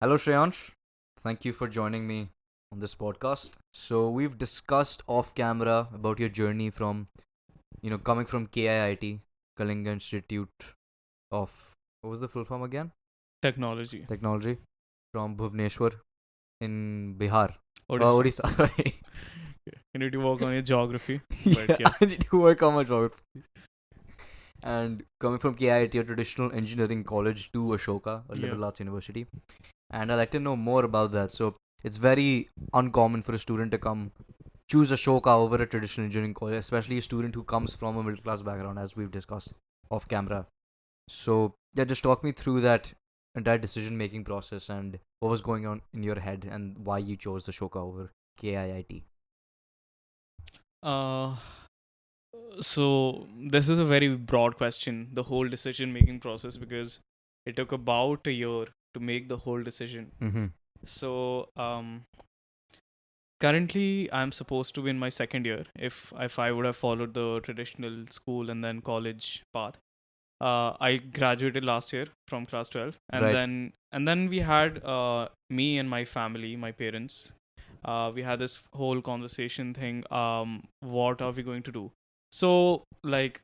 Hello, Shreyansh. Thank you for joining me on this podcast. So we've discussed off camera about your journey from, coming from KIIT, Kalinga Institute of, what was the full form again? Technology. Technology, from Bhubaneswar in Bihar. Odisha. Odisha, sorry. You need to work on your geography. But Yeah, yeah. I need to work on my geography. And coming from KIIT, a traditional engineering college, to Ashoka, a Yeah. liberal arts university. And I'd like to know more about that. So it's very uncommon for a student to choose Ashoka over a traditional engineering college, especially a student who comes from a middle class background, as we've discussed off camera. So yeah, just talk me through that entire decision making process and what was going on in your head and why you chose Ashoka over KIIT. Uh, so this is a very broad question, the whole decision making process, because it took about a year to make the whole decision. Mm-hmm. So currently I'm supposed to be in my second year if I would have followed the traditional school and then college path. I graduated last year from class 12, and Right. then we had me and my family, my parents. We had this whole conversation thing. What are we going to do? So, like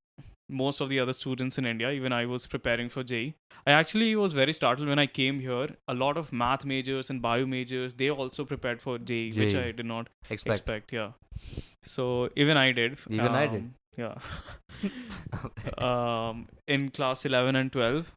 most of the other students in India, even I was preparing for JEE. I actually was very startled when I came here. A lot of math majors and bio majors, they also prepared for JEE, which J. I did not Expect. expect. Yeah. So even I did. Even I did. Yeah. Okay. In class 11 and 12.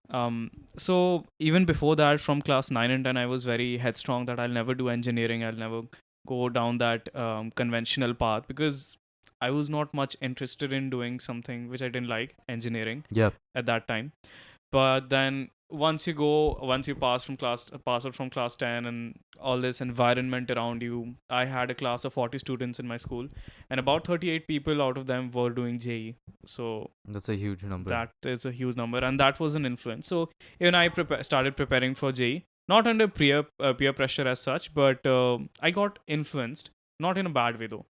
So even before that, from class 9 and 10, I was very headstrong that I'll never do engineering. I'll never go down that conventional path because I was not much interested in doing something which I didn't like, engineering, Yep. at that time. But then once you pass out from class 10 and all this environment around you, I had a class of 40 students in my school, and about 38 people out of them were doing JE. So That's a huge number. that is a huge number, and that was an influence. So even I started preparing for JE, not under peer pressure as such, but I got influenced, not in a bad way though.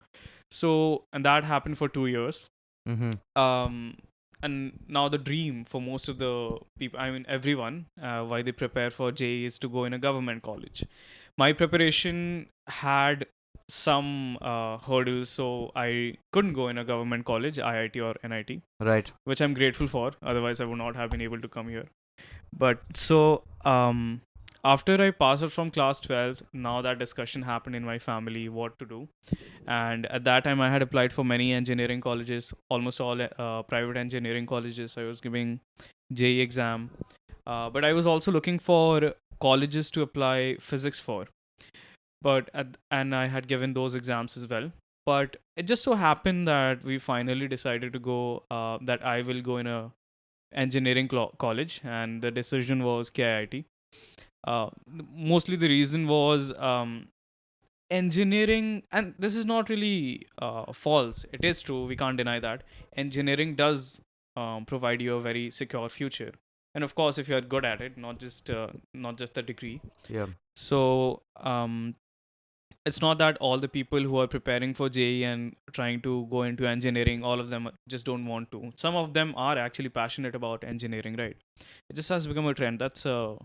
So and that happened for 2 years. Mm-hmm. And now the dream for most of the people, I mean everyone, why they prepare for JE is to go in a government college. My preparation had some hurdles, so I couldn't go in a government college, IIT or NIT, Right. which I'm grateful for. Otherwise, I would not have been able to come here. But so after I passed out from class 12, now that discussion happened in my family what to do. And at that time, I had applied for many engineering colleges, almost all private engineering colleges. I was giving JE exam, but I was also looking for colleges to apply physics for. And I had given those exams as well. But it just so happened that we finally decided to go that I will go in a engineering college, and the decision was KIIT. Mostly the reason was engineering, and this is not really false. It is true. We can't deny that engineering does provide you a very secure future, and of course, if you are good at it, not just the degree. Yeah. So it's not that all the people who are preparing for JE and trying to go into engineering, all of them just don't want to. Some of them are actually passionate about engineering, right? It just has become a trend. That's a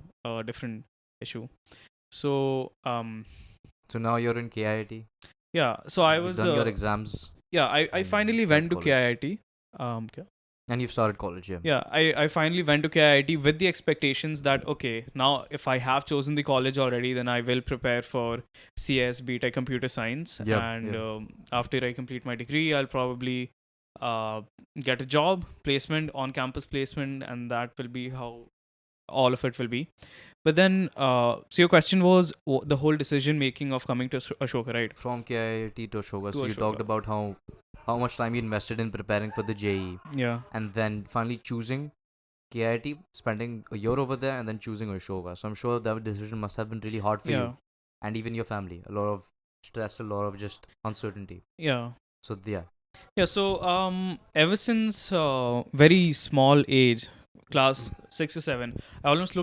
different issue. So So now you're in KIIT. yeah. So I You've was done your exams yeah. I and you finally start went to college. KIIT. Okay. And you've started college, yeah. Yeah, I finally went to KIIT with the expectations that, okay, now if I have chosen the college already, then I will prepare for CS, BTech, Computer Science. Yep, And yep. after I complete my degree, I'll probably get a job, placement, on campus placement, and that will be how all of it will be. But then, so your question was the whole decision making of coming to Ashoka, right? From KIIT to Ashoka. To So you talked Ashoka. about how much time you invested in preparing for the JE Yeah. and then finally choosing KIT, spending a year over there and then choosing Ashoka. So I'm sure that decision must have been really hard for you Yeah. and even your family. A lot of stress, a lot of just uncertainty. Yeah. So yeah. Yeah, so ever since very small age, class 6 or 7, I always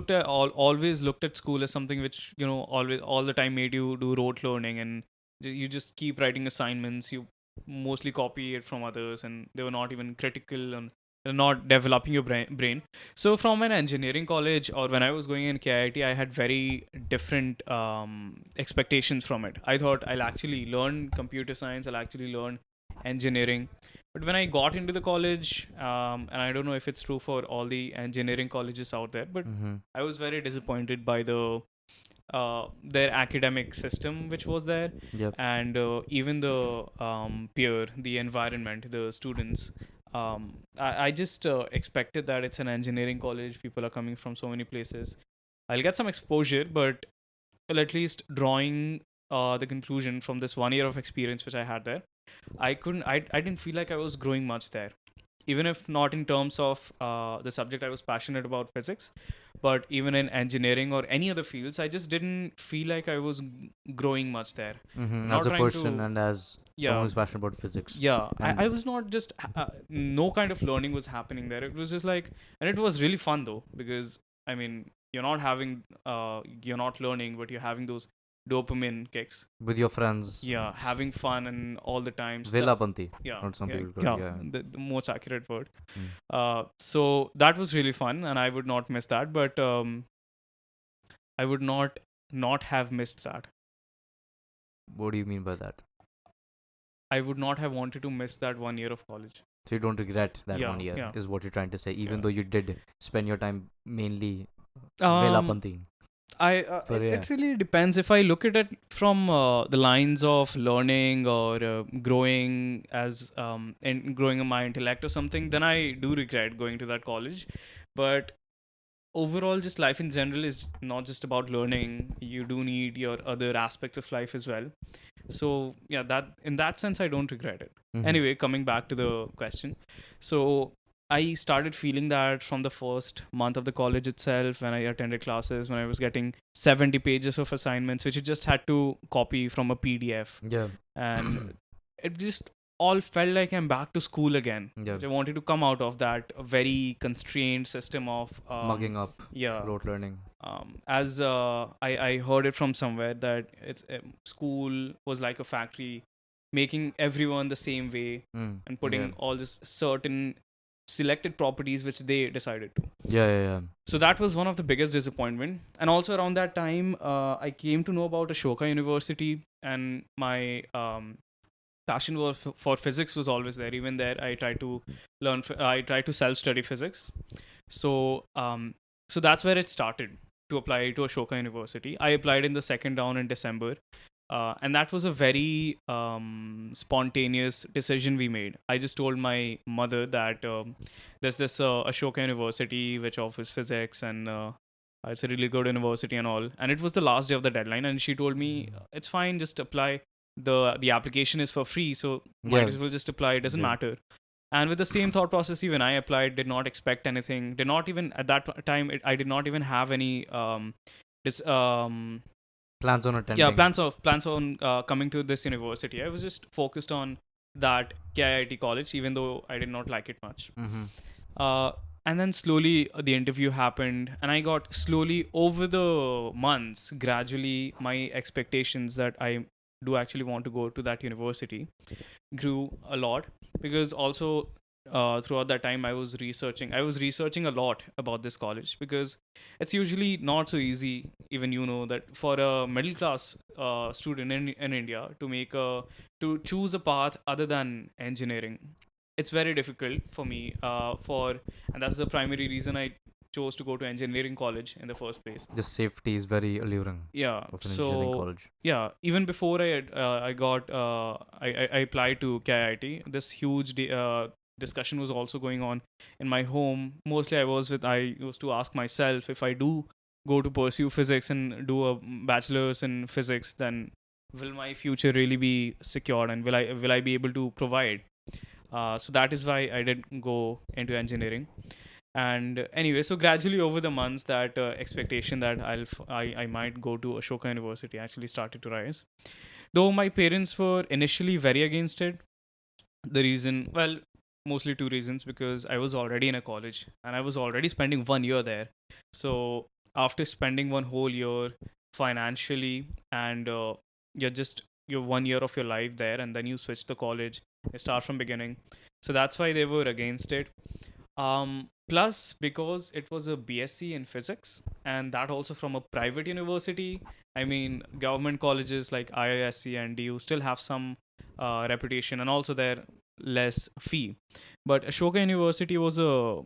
looked at school as something which always all the time made you do rote learning, and you just keep writing assignments. You mostly copy it from others, and they were not even critical. And not developing your brain. So from an engineering college, or when I was going in KIIT, I had very different expectations from it. I thought I'll actually learn computer science, I'll actually learn engineering. But when I got into the college, and I don't know if it's true for all the engineering colleges out there, but Mm-hmm. I was very disappointed by their academic system which was there, Yep. and even the peer, the environment, the students. I just expected that it's an engineering college, people are coming from so many places, I'll get some exposure, but well, at least drawing the conclusion from this 1 year of experience which I had there, I didn't feel like I was growing much there, even if not in terms of the subject I was passionate about, physics, but even in engineering or any other fields, I just didn't feel like I was growing much there. Mm-hmm. Not As a trying person to, and as someone yeah, who's passionate about physics. yeah. I And was not just, no kind of learning was happening there. It was just like, and it was really fun though, because I mean, you're not learning, but you're having those dopamine kicks. with your friends, Yeah, having fun and all the times. Velapanti, Yeah, or some yeah, people call yeah. it. Yeah. The most accurate word. Mm. So that was really fun, and I would not miss that. But I would not have missed that. What do you mean by that? I would not have wanted to miss that 1 year of college. So you don't regret that Yeah, 1 year, yeah, is what you're trying to say, even yeah. though you did spend your time mainly Um, Velapanti. it, Yeah. it really depends. If I look at it from the lines of learning or growing as and growing my intellect or something, then I do regret going to that college. But overall, just life in general is not just about learning. You do need your other aspects of life as well. So yeah, that in that sense, I don't regret it. Mhm. Anyway, coming back to the question, so I started feeling that from the first month of the college itself, when I attended classes, when I was getting 70 pages of assignments, which you just had to copy from a PDF, Yeah. and it just all felt like I'm back to school again. Yeah. I wanted to come out of that very constrained system of Mugging up, yeah. rote learning. As I heard it from somewhere that it's school was like a factory, making everyone the same way Mm. and putting Yeah. all this certain selected properties which they decided to. Yeah, yeah, yeah. So that was one of the biggest disappointment. And also around that time, I came to know about Ashoka University, and my passion for physics was always there. Even there, I tried to I tried to self-study physics. So so that's where it started to apply to Ashoka University. I applied in the second round in December. And that was a very spontaneous decision we made. I just told my mother that there's this Ashoka University which offers physics, and it's a really good university and all. And it was the last day of the deadline, and she told me it's fine, just apply. The application is for free, so might Yeah. as well just apply. It doesn't Yeah. matter. And with the same thought process, even I applied, did not expect anything. Did not even at that time. I did not even have any this Plans on attending. yeah plans on coming to this university. I was just focused on that KIIT college, even though I did not like it much. Mm-hmm. And then slowly the interview happened, and I got slowly over the months, gradually my expectations that I do actually want to go to that university grew a lot, because also throughout that time I was researching a lot about this college, because it's usually not so easy, even that for a middle class student in India to choose a path other than engineering. It's very difficult for me, and that's the primary reason I chose to go to engineering college in the first place. The safety is very alluring Yeah, of an engineering so college. yeah, even before I applied to KIIT, this huge discussion was also going on in my home. Mostly I used to ask myself, if I do go to pursue physics and do a bachelor's in physics, then will my future really be secured, and will I be able to provide? So that is why I did go into engineering. And anyway, so gradually over the months, that expectation that I might go to Ashoka University actually started to rise. Though my parents were initially very against it. The reason, well, mostly two reasons: because I was already in a college and I was already spending 1 year there. So after spending one whole year financially, and you're 1 year of your life there, and then you switch the college, you start from beginning. So that's why they were against it. Plus, because it was a BSc in physics, and that also from a private university. I mean, government colleges like IISc and DU still have some reputation, and also their less fee. But Ashoka University was a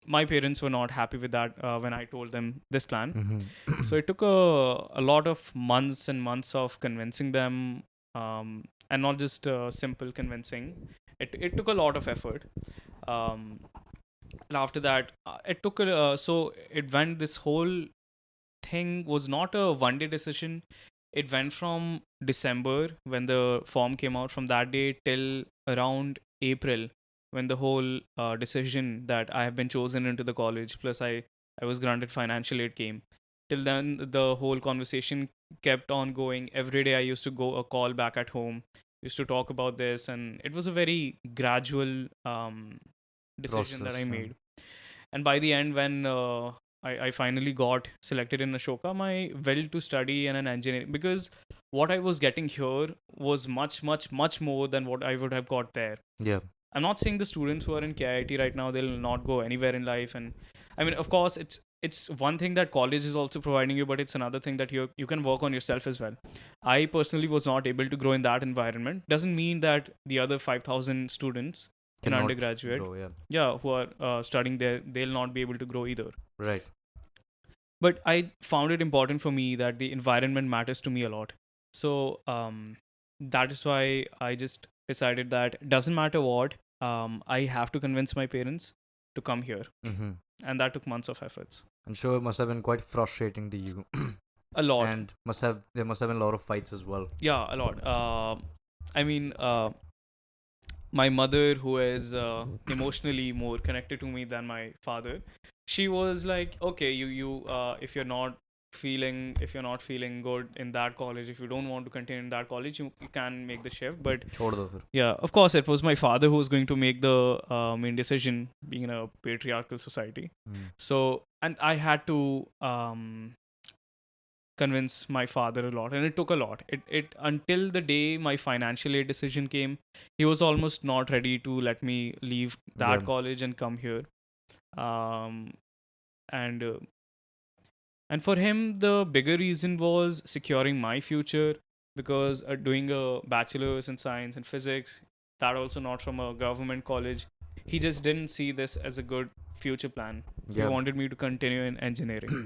my parents were not happy with that when I told them this plan. So it took a lot of months and months of convincing them, and not just simple convincing. It took a lot of effort. Um, and after that, it took so it went. This whole thing was not a one day decision. It went from December when the form came out, from that day till around April when the whole decision that I have been chosen into the college, plus I was granted financial aid, came. Till then, the whole conversation kept on going. Every day I used to go a call back at home, used to talk about this, and it was a very gradual decision that I Process. made. And by the end, when I finally got selected in Ashoka, my will to study and an engineering, because what I was getting here was much, much, much more than what I would have got there. Yeah. I'm not saying the students who are in KIIT right now they'll not go anywhere in life, and I mean, of course, it's one thing that college is also providing you, but it's another thing that you can work on yourself as well. I personally was not able to grow in that environment. Doesn't mean that the other 5,000 students in Cannot undergraduate, grow. Yeah. yeah, who are studying there, they'll not be able to grow either. Right. But I found it important for me that the environment matters to me a lot. So that is why I just decided that it doesn't matter what, I have to convince my parents to come here, and that took months of efforts. I'm sure it must have been quite frustrating to you, A lot. and there must have been a lot of fights as well. Yeah, a lot. I mean, my mother, who is emotionally more connected to me than my father, she was like, okay, you if you're not feeling good in that college, if you don't want to continue in that college, you can make the shift. But छोड़ दो फिर. yeah, of course, it was my father who was going to make the main decision, being in a patriarchal society. So, and I had to convince my father a lot, and it took a lot. It until the day my financial aid decision came, he was almost not ready to let me leave that Yeah. college and come here. um and and for him, the bigger reason was securing my future, because doing a bachelor's in science and physics, that also not from a government college, he just didn't see this as a good future plan. He Yeah. wanted me to continue in engineering.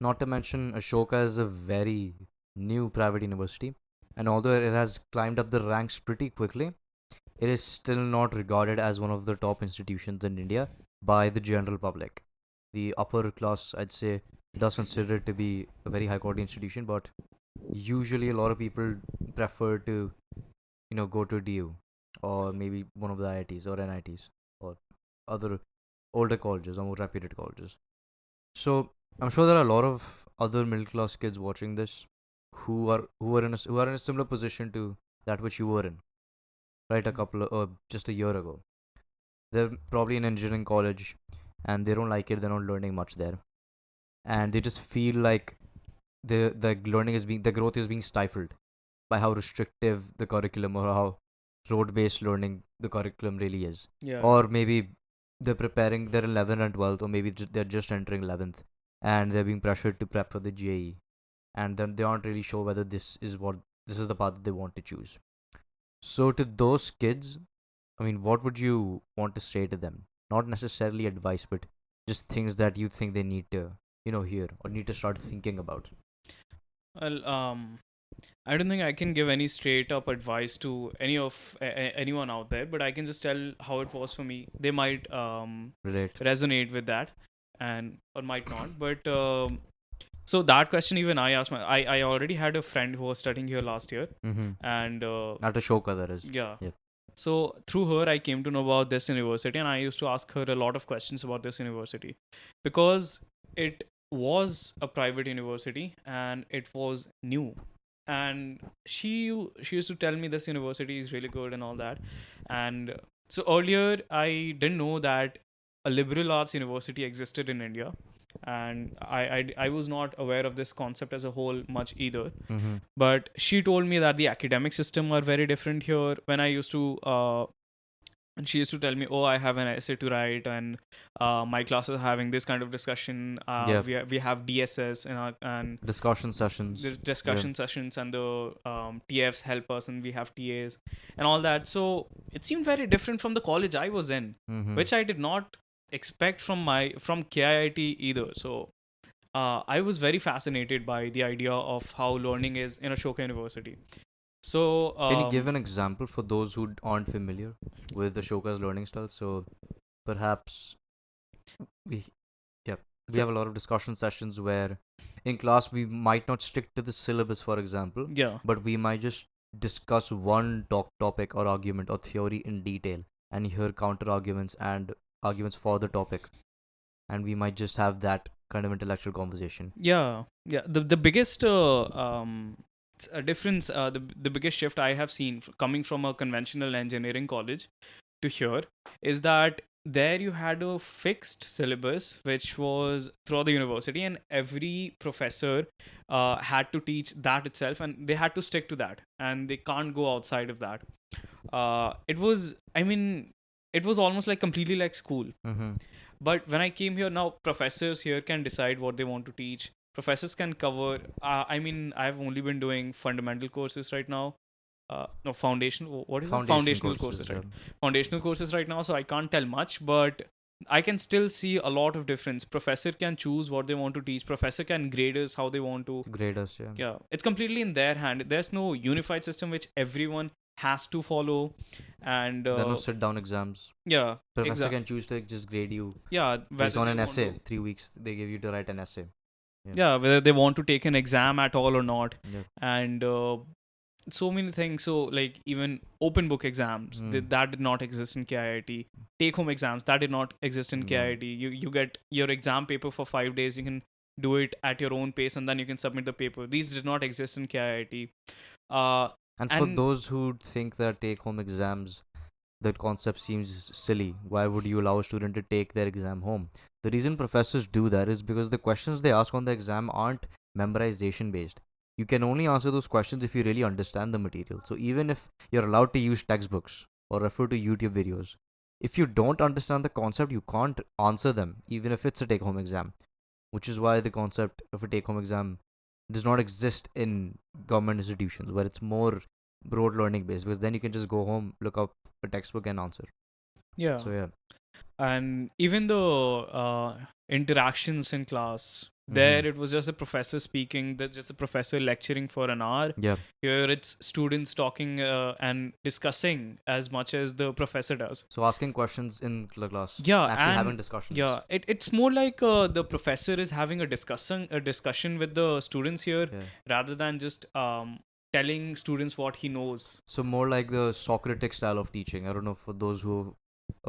Not to mention, Ashoka is a very new private university, and although it has climbed up the ranks pretty quickly, it is still not regarded as one of the top institutions in India by the general public. The upper class, I'd say, does consider it to be a very high quality institution, but usually a lot of people prefer to, go to DU or maybe one of the IITs or NITs or other older colleges or more reputed colleges. So I'm sure there are a lot of other middle class kids watching this who are in a similar position to that which you were in, right? Just a year ago. They're probably in engineering college, and they don't like it. They're not learning much there, and they just feel like the growth is being stifled by how restrictive the curriculum, or how road based learning the curriculum really is. Yeah. Or maybe they're preparing their 11th and 12th, or maybe they're just entering 11th, and they're being pressured to prep for the JE, and then they aren't really sure whether this is the path that they want to choose. So to those kids, I mean, what would you want to say to them? Not necessarily advice, but just things that you think they need to, hear or need to start thinking about. Well, I don't think I can give any straight up advice to anyone out there, but I can just tell how it was for me. They might Relate. resonate with that, and or might not. But so that question, even I asked I already had a friend who was studying here last year, and Not Ashoka, that is. yeah. Yep. So through her, I came to know about this university, and I used to ask her a lot of questions about this university, because it was a private university and it was new. And she used to tell me this university is really good and all that. And so earlier, I didn't know that a liberal arts university existed in India, and I was not aware of this concept as a whole much either. But she told me that the academic system are very different here. When I used to and she used to tell me, "Oh, I have an essay to write, and my class is having this kind of discussion. Yeah. We have DSS and Discussion sessions. there's Yeah. discussion sessions, and the TFs help us, and we have TAs and all that." So it seemed very different from the college I was in, Mm-hmm. which I did not expect from KIIT either. So I was very fascinated by the idea of how learning is in Ashoka University. So Can you give an example for those who aren't familiar with Ashoka's learning style? So perhaps we, yeah, we So- have a lot of discussion sessions where in class we might not stick to the syllabus, for example, yeah, but we might just discuss one topic or argument or theory in detail and hear counter arguments and arguments for the topic, and we might just have that kind of intellectual conversation. yeah. The biggest difference, the biggest shift I have seen coming from a conventional engineering college to here is that there you had a fixed syllabus which was throughout the university, and every professor had to teach that itself, and they had to stick to that, and they can't go outside of that. It was, I mean, it was almost like completely like school. Mm-hmm. But when I came here, now professors here can decide what they want to teach. Professors can cover. I've only been doing fundamental courses right now. No, foundation. What is it? Foundation Foundational courses. courses, right? Foundational courses right now. So I can't tell much, but I can still see a lot of difference. Professor can choose what they want to teach. Professor can grade us how they want to. Graders, yeah. Yeah, it's completely in their hand. There's no unified system which everyone has to follow, and There are no sit down exams. yeah, Professor can choose to just grade you yeah, based whether on they an want essay. to, 3 weeks they give you to write an essay. yeah, whether they want to take an exam at all or not, Yeah. and so many things. So like even open book exams, that did not exist in KIIT. Take home exams, that did not exist in No. KIIT. You get your exam paper for 5 days. You can do it at your own pace, and then you can submit the paper. These did not exist in KIIT. Uh, And for and those who think that take home exams, that concept seems silly. Why would you allow a student to take their exam home? The reason professors do that is because the questions they ask on the exam aren't memorization based. You can only answer those questions if you really understand the material. So even if you're allowed to use textbooks or refer to YouTube videos, if you don't understand the concept, you can't answer them, even if it's a take home exam. Which is why the concept of a take home exam does not exist in government institutions where it's more broad learning based, because then you can just go home, look up a textbook and answer. yeah, So yeah. and even the interactions in class, there Mm-hmm. it was just a professor speaking, that just a professor lecturing for an hour. Yeah. Here it's students talking and discussing as much as the professor does. So asking questions in the class, Yeah, actually having and discussions. yeah, it's more like the professor is having a discussion with the students here, Yeah. rather than just telling students what he knows. So more like the Socratic style of teaching. I don't know, for those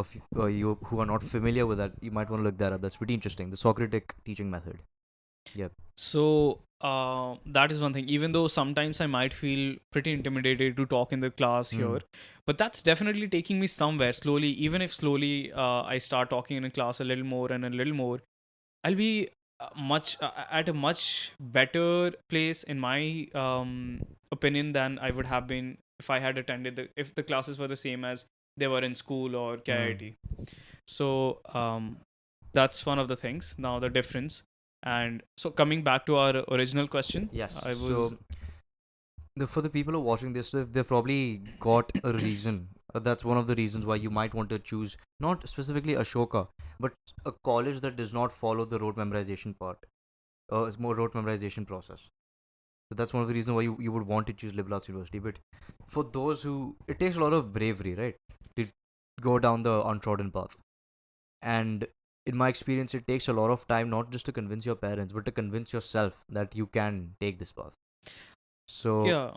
of you who are not familiar with that, you might want to look that up. That's pretty interesting. The Socratic teaching method. Yeah. So that is one thing. Even though sometimes I might feel pretty intimidated to talk in the class here, but that's definitely taking me somewhere slowly. Even if slowly I start talking in class a little more and a little more, I'll be much at a much better place in my opinion than I would have been if I had attended if the classes were the same as they were in school or KIT. So that's one of the things. Now the difference. And so coming back to our original question, Yes. I was So for the people who are watching this, they've probably got a reason. That's one of the reasons why you might want to choose not specifically Ashoka, but a college that does not follow the rote memorization part. It's more rote memorization process. So that's one of the reasons why you would want to choose liberal arts university. But for those who, it takes a lot of bravery, right, to go down the untrodden path. And in my experience, it takes a lot of time not just to convince your parents, but to convince yourself that you can take this path. So yeah.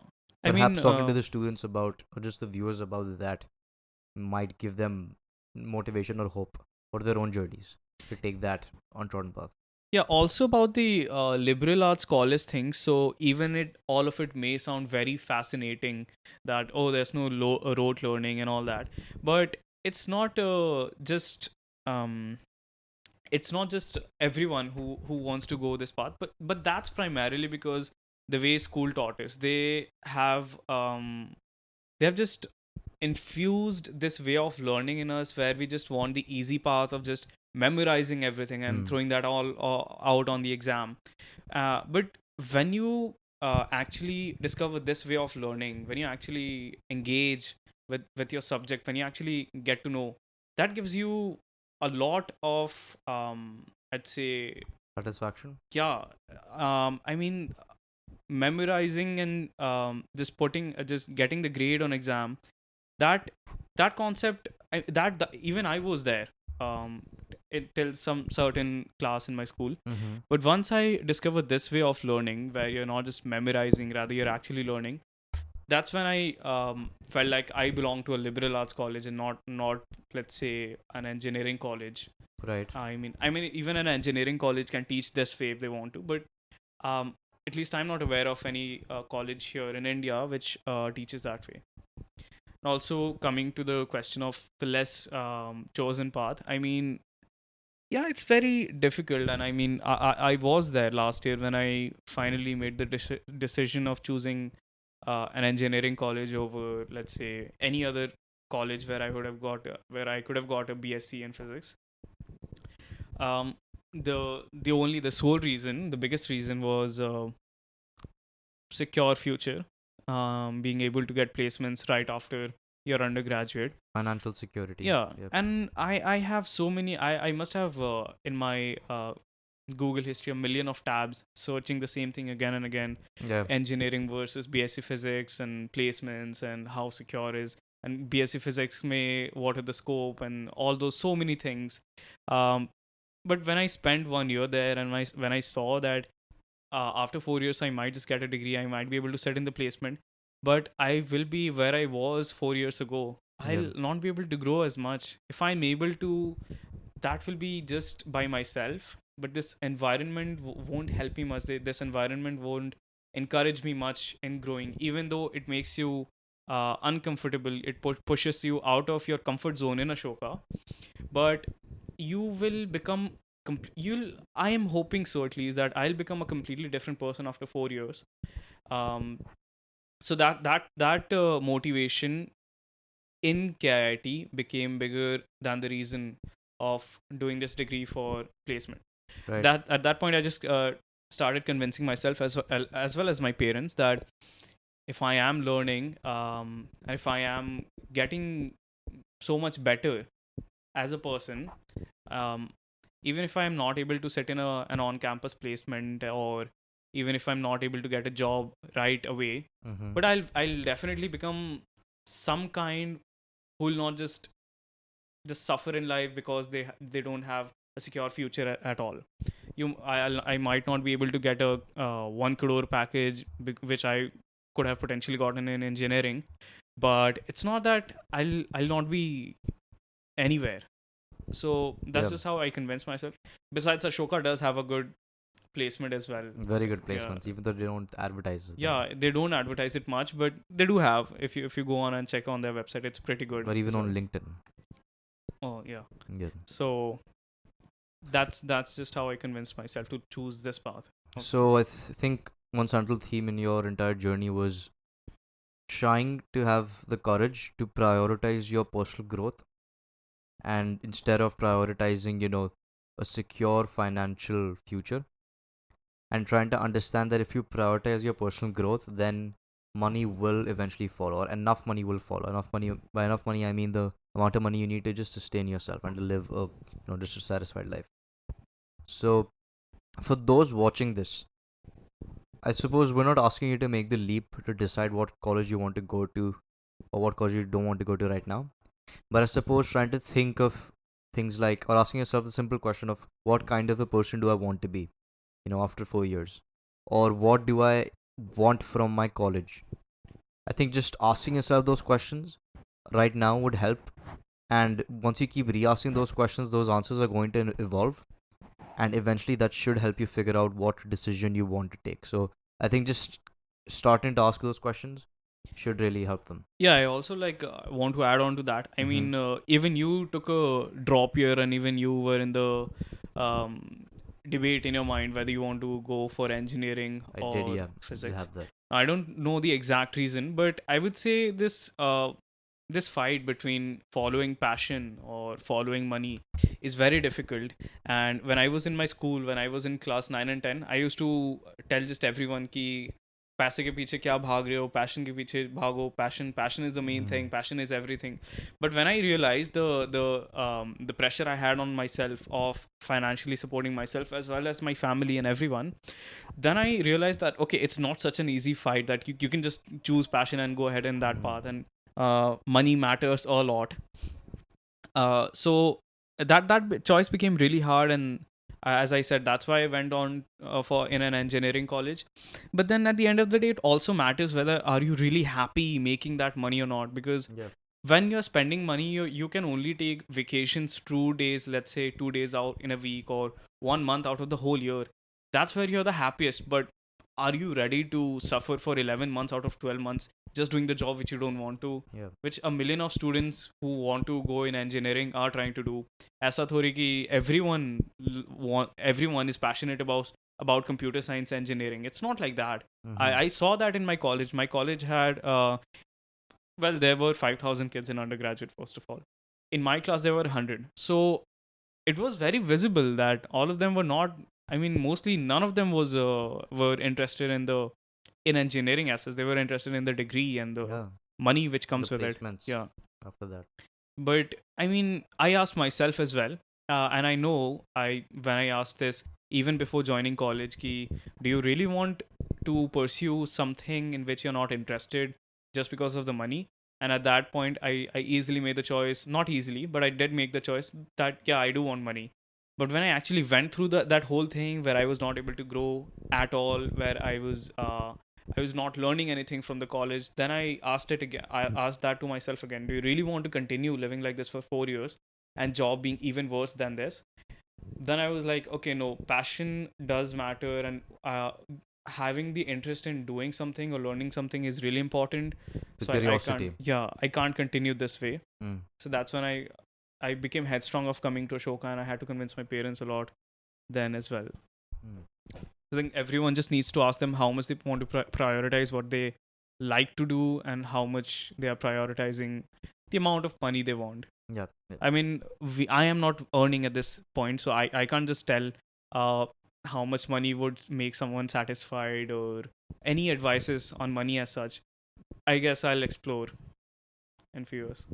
I mean, perhaps talking to the students about, or just the viewers about that, might give them motivation or hope for their own journeys to take that untrodden path. yeah. Also about the liberal arts college thing. So even all of it may sound very fascinating. That there's no rote learning and all that, but it's not just it's not just everyone who wants to go this path, but that's primarily because the way school taught us, they have just infused this way of learning in us where we just want the easy path of just memorizing everything and throwing that all out on the exam. But when you actually discover this way of learning, when you actually engage with your subject, when you actually get to know, that gives you a lot of I'd say, Satisfaction. yeah, I mean, memorizing and just getting the grade on exam, that that concept, even I was there um till some certain class in my school. Mm-hmm. But once I discovered this way of learning where you're not just memorizing, rather you're actually learning, that's when I felt like I belong to a liberal arts college and not let's say an engineering college. Right. I mean even an engineering college can teach this way if they want to, but um, at least I'm not aware of any college here in India which teaches that way. Also, coming to the question of the less chosen path, I mean, yeah, it's very difficult. And I mean, I was there last year when I finally made the decision of choosing an engineering college over, let's say, any other college where I would have got where I could have got a BSc in physics. Um, the sole reason, the biggest reason was secure future, being able to get placements right after your undergraduate. Financial security. Yeah, Yep. and I have so many. I must have in my Google history a million of tabs searching the same thing again and again. Yeah. Engineering versus BSc physics and placements and how secure is, and BSc physics may what are the scope and all those so many things. Um, but when I spent 1 year there and when I saw that after 4 years I might just get a degree, I might be able to set in the placement, but I will be where I was 4 years ago. Yeah. I'll not be able to grow as much. If I'm able to, that will be just by myself. But this environment won't help me much. This environment won't encourage me much in growing, even though it makes you uncomfortable. It pushes you out of your comfort zone in Ashoka, but you will become you'll I am hoping so, at least, that I'll become a completely different person after 4 years. um so that motivation in KIIT became bigger than the reason of doing this degree for placement. Right. That at that point I just started convincing myself as well as my parents that if I am learning, and if I am getting so much better as a person, um, even if I'm not able to sit in an on-campus placement, or even if I'm not able to get a job right away, Mm-hmm. but I'll definitely become some kind who will not just suffer in life because they don't have a secure future at all. I might not be able to get a 1 crore package which I could have potentially gotten in engineering, but it's not that I'll not be anywhere. So that's Yeah. just how I convince myself. Besides, Ashoka does have a good placement as well. Very good Yeah, placements, even though they don't advertise them. yeah. They don't advertise it much, but they do have. If you go on and check on their website, it's pretty good. Or even So, on LinkedIn. oh yeah. Yeah. So that's just how I convinced myself to choose this path. Okay. So I think one central theme in your entire journey was trying to have the courage to prioritize your personal growth, and instead of prioritizing, a secure financial future, and trying to understand that if you prioritize your personal growth, then money will eventually follow, or enough money will follow. Enough money, by enough money I mean the amount of money you need to just sustain yourself and to live a just a satisfied life. So for those watching this, I suppose we're not asking you to make the leap to decide what college you want to go to or what college you don't want to go to right now. But I suppose trying to think of things like, or asking yourself the simple question of what kind of a person do I want to be, after 4 years? Or what do I want from my college? I think just asking yourself those questions right now would help. And once you keep re asking those questions, those answers are going to evolve. And eventually that should help you figure out what decision you want to take. So I think just starting to ask those questions should really help them. Yeah, I also want to add on to that. I Mhm. mean, even you took a drop year, and even you were in the debate in your mind whether you want to go for engineering I did, or yeah. Did physics. have that. I don't know the exact reason, but I would say this. this fight between following passion or following money is very difficult. And when I was in my school, when I was in class 9 and 10, I used to tell just everyone ki पैसे के पीछे क्या भाग रहे हो, passion के पीछे भागो, passion is the main thing, passion is everything. But when I realized the pressure I had on myself of financially supporting myself as well as my family and everyone, then I realized that okay, it's not such an easy fight that you can just choose passion and go ahead in that path. And money matters a lot. So that choice became really hard, and as I said, that's why I went on for in an engineering college. But then at the end of the day, it also matters whether are you really happy making that money or not, because Yeah. when you're spending money, you can only take vacations 2 days, let's say 2 days out in a week, or 1 month out of the whole year. That's where you're the happiest. But are you ready to suffer for 11 months out of 12 months just doing the job which you don't want to, Yeah. which a million of students who want to go in engineering are trying to do? Aisa thori ki everyone is passionate about computer science engineering. It's not like that. I saw that in my college. My college had well, there were 5,000 kids in undergraduate, first of all. In my class, there were 100. So it was very visible that all of them were not, I mean, mostly none of them were interested in engineering assets. They were interested in the degree and the Yeah. money which The comes with it. placements Yeah. after that. But I mean, I asked myself as well, and I know when I asked this even before joining college, ki, do you really want to pursue something in which you're not interested just because of the money? And at that point, I easily made the choice, not easily, but I did make the choice that yeah, I do want money. But when I actually went through that whole thing where I was not able to grow at all, where I was not learning anything from the college. Then I asked it again. I asked that to myself again. Do you really want to continue living like this for 4 years and job being even worse than this? Then I was like, okay, no, passion does matter, and having the interest in doing something or learning something is really important. The So curiosity. I can't continue this way. Mm. So that's when I became headstrong of coming to Ashoka, and I had to convince my parents a lot then as well. Mm. I think everyone just needs to ask them how much they want to prioritize what they like to do and how much they are prioritizing the amount of money they want. Yeah. I mean, I am not earning at this point, so I can't just tell how much money would make someone satisfied or any advices on money as such. I guess I'll explore in few years.